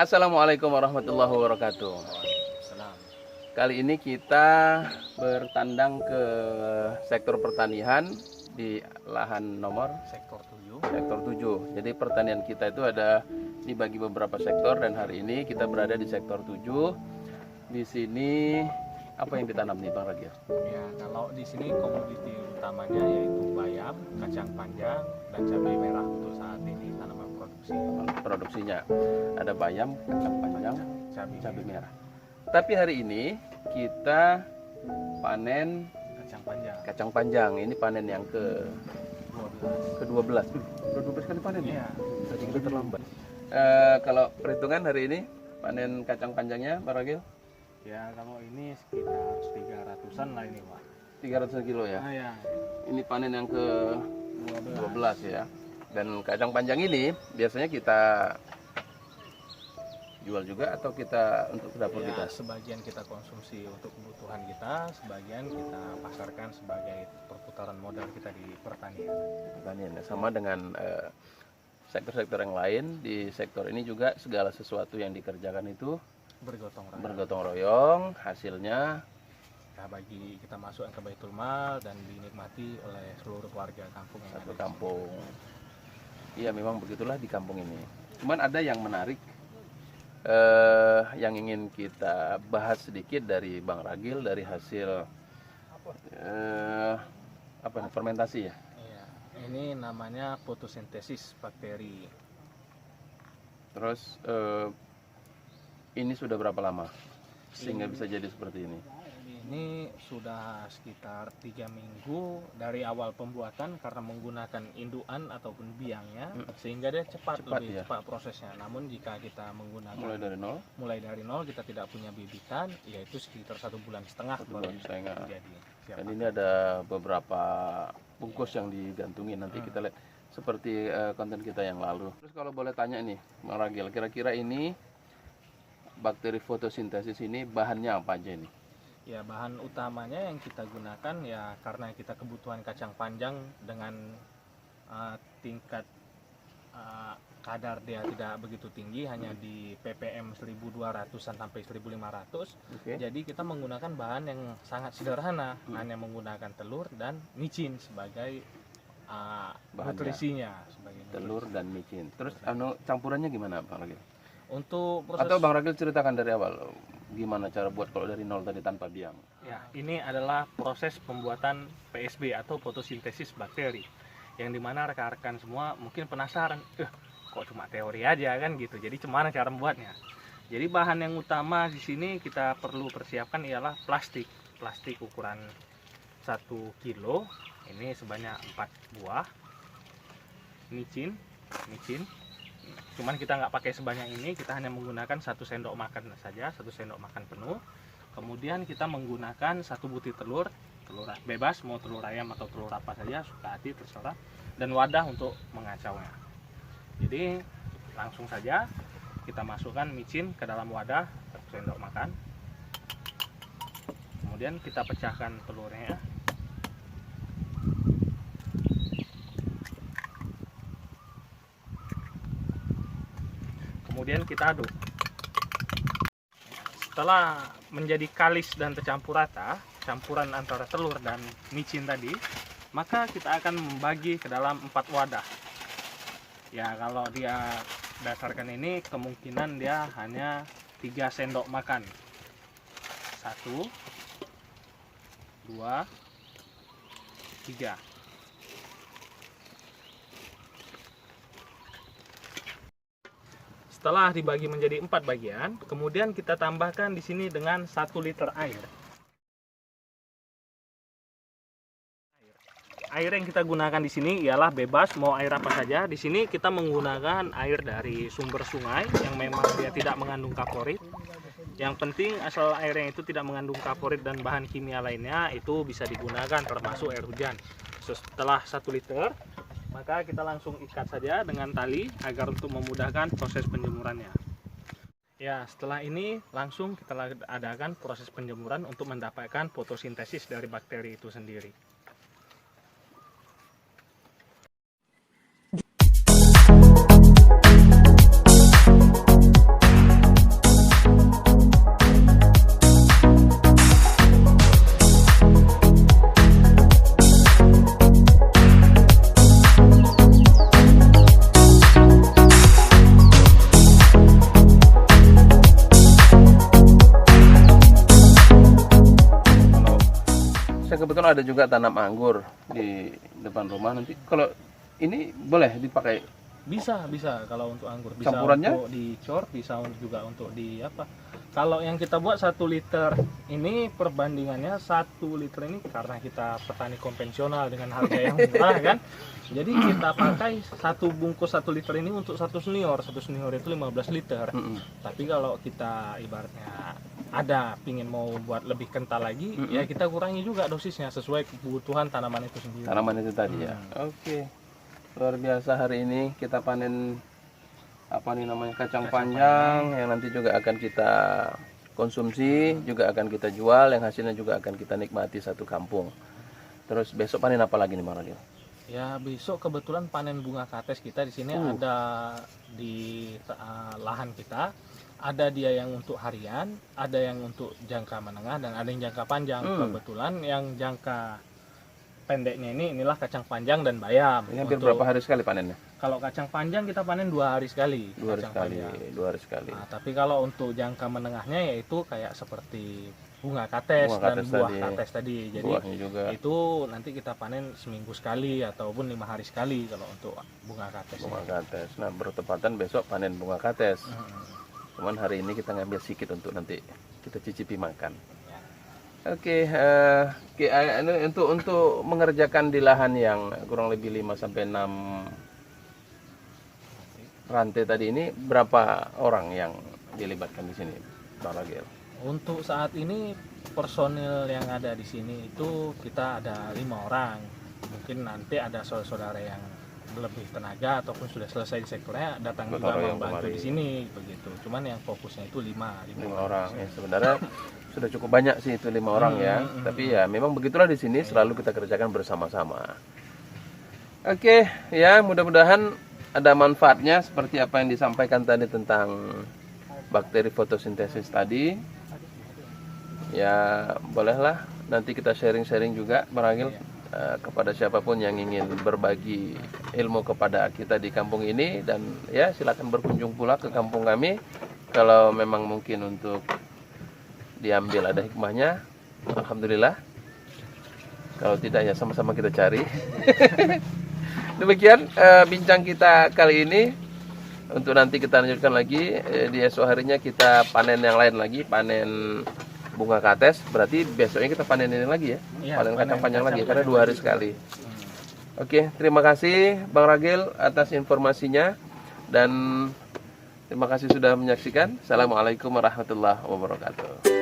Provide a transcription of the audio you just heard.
Assalamualaikum warahmatullahi wabarakatuh. Salam. Kali ini kita bertandang ke sektor pertanian di lahan nomor Sektor 7. sektor 7. Jadi pertanian kita itu ada dibagi beberapa sektor dan hari ini kita berada di sektor 7. Di sini apa yang ditanam nih Bang Ragil? Ya, kalau di sini komoditi utamanya yaitu bayam, kacang panjang, dan cabai merah untuk saat ini tanaman produksi. Produksinya ada bayam, kacang panjang, cabai merah, merah. Tapi hari ini kita panen kacang panjang. kacang panjang. Ini panen yang ke-12. Udah 12 kali panen ya? Iya. Tadi kita terlambat. Kalau perhitungan hari ini panen kacang panjangnya Pak Ragil? Ya, kalau ini sekitar 300-an lah ini, Pak. 300 kilo ya? Ya. Ini panen yang ke-12 ya. Dan kacang panjang ini biasanya kita jual juga atau kita untuk ke dapur Ya, kita? sebagian kita konsumsi untuk kebutuhan kita, sebagian kita pasarkan sebagai perputaran modal kita di pertanian. Pertanian sama dengan sektor-sektor yang lain. Di sektor ini juga segala sesuatu yang dikerjakan itu bergotong royong, hasilnya ya, bagi kita masukkan ke Baitul Mal dan dinikmati oleh seluruh warga kampung yang satu ada di kampung. Iya, memang begitulah di kampung ini. Cuman ada yang menarik yang ingin kita bahas sedikit dari Bang Ragil dari hasil fermentasi ya. Iya, ini namanya fotosintesis bakteri. Terus ini sudah berapa lama sehingga bisa jadi seperti ini? Ini sudah sekitar 3 minggu dari awal pembuatan karena menggunakan indukan ataupun biangnya, sehingga dia lebih cepat prosesnya. Namun jika kita menggunakan mulai dari nol kita tidak punya bibitan, yaitu sekitar 1,5 bulan baru jadi. Dan ini ada beberapa bungkus yang digantungin, nanti kita lihat seperti konten kita yang lalu. Terus kalau boleh tanya nih Bang Ragil, kira-kira ini bakteri fotosintesis ini bahannya apa aja ini? Ya, bahan utamanya yang kita gunakan ya karena kita kebutuhan kacang panjang dengan tingkat kadar dia tidak begitu tinggi, hanya di ppm 1200-an sampai 1500. Jadi kita menggunakan bahan yang sangat sederhana, hanya menggunakan telur dan micin sebagai nutrisinya. Telur dan micin. Terus campurannya gimana Bang Ragil? Untuk proses... Atau Bang Ragil ceritakan dari awal gimana cara buat kalau dari nol tadi tanpa biang? Ya, ini adalah proses pembuatan PSB atau fotosintesis bakteri, yang dimana rekan-rekan semua mungkin penasaran, kok cuma teori aja kan gitu. Jadi gimana cara membuatnya? Jadi bahan yang utama di sini kita perlu persiapkan ialah plastik ukuran 1 kilo. Ini sebanyak 4 buah. Micin. Cuman kita nggak pakai sebanyak ini, kita hanya menggunakan 1 sendok makan saja, 1 sendok makan penuh. Kemudian kita menggunakan 1 butir telur bebas, mau telur ayam atau telur apa saja, suka hati terserah, dan wadah untuk mengacaunya. Jadi langsung saja kita masukkan micin ke dalam wadah 1 sendok makan. Kemudian kita pecahkan telurnya. Kemudian kita aduk. Setelah menjadi kalis dan tercampur rata, campuran antara telur dan micin tadi, maka kita akan membagi ke dalam 4 wadah. Ya, kalau dia berdasarkan ini kemungkinan dia hanya 3 sendok makan. 1, 2, 3. Setelah dibagi menjadi 4 bagian, kemudian kita tambahkan di sini dengan 1 liter air. Air yang kita gunakan di sini ialah bebas, mau air apa saja. Di sini kita menggunakan air dari sumber sungai yang memang dia tidak mengandung kaporit. Yang penting asal airnya itu tidak mengandung kaporit dan bahan kimia lainnya, itu bisa digunakan termasuk air hujan. Setelah 1 liter, maka kita langsung ikat saja dengan tali agar untuk memudahkan proses penjemurannya. Ya, setelah ini langsung kita adakan proses penjemuran untuk mendapatkan fotosintesis dari bakteri itu sendiri. kebetulan ada juga tanam anggur di depan rumah. Nanti kalau ini boleh dipakai Bisa kalau untuk anggur. Bisa Campurannya? untuk dicor, bisa juga untuk di apa. Kalau yang kita buat 1 liter ini perbandingannya 1 liter ini karena kita petani konvensional dengan harga yang murah kan. Jadi kita pakai 1 bungkus 1 liter ini untuk 1 senior. 1 senior itu 15 liter. Tapi kalau kita ibaratnya ada pingin mau buat lebih kental lagi, ya kita kurangi juga dosisnya sesuai kebutuhan tanaman itu sendiri. tanaman itu tadi ya. Oke. Luar biasa, hari ini kita panen apa nih namanya kacang panjang yang nanti juga akan kita konsumsi, juga akan kita jual, yang hasilnya juga akan kita nikmati satu kampung. Terus besok panen apa lagi nih Bang Ragil? Ya besok kebetulan panen bunga kates kita di sini ada di lahan kita. Ada dia yang untuk harian, ada yang untuk jangka menengah, dan ada yang jangka panjang. Kebetulan yang jangka pendeknya inilah kacang panjang dan bayam. Ini hampir berapa hari sekali panennya? Kalau kacang panjang kita panen 2 hari sekali. 2 hari kacang sekali, panjang. 2 hari sekali. Nah, tapi kalau untuk jangka menengahnya yaitu kayak seperti bunga kates dan buah kates tadi. Jadi buahnya juga. itu nanti kita panen seminggu sekali ataupun 5 hari sekali kalau untuk bunga kates. Bunga kates. Nah, bertepatan besok panen bunga kates. Cuman hari ini kita ngambil sedikit untuk nanti kita cicipi makan. Oke, untuk mengerjakan di lahan yang kurang lebih 5 sampai 6 rantai tadi ini, berapa orang yang dilibatkan di sini, Bang Ragil? Untuk saat ini personil yang ada di sini itu kita ada 5 orang. Mungkin nanti ada saudara-saudara yang lebih tenaga ataupun sudah selesai di sektornya datang juga membantu di sini begitu. Cuman yang fokusnya itu 5 orang. Ya, sebenarnya sudah cukup banyak sih itu 5 orang ya. Tapi ya memang begitulah di sini selalu kita kerjakan bersama-sama. Oke, ya mudah-mudahan ada manfaatnya seperti apa yang disampaikan tadi tentang bakteri fotosintesis tadi. Ya bolehlah nanti kita sharing-sharing juga Bang Ragil. Kepada siapapun yang ingin berbagi ilmu kepada kita di kampung ini, dan ya silakan berkunjung pula ke kampung kami kalau memang mungkin untuk diambil ada hikmahnya, alhamdulillah. Kalau tidak ya sama-sama kita cari. Demikian bincang kita kali ini. Untuk nanti kita lanjutkan lagi di esok harinya kita panen yang lain lagi, panen bunga kates. Berarti besoknya kita panen ini lagi ya, panen kacang panjang lagi karena 2 hari sekali. Oke, terima kasih Bang Ragil atas informasinya dan terima kasih sudah menyaksikan. Assalamualaikum warahmatullahi wabarakatuh.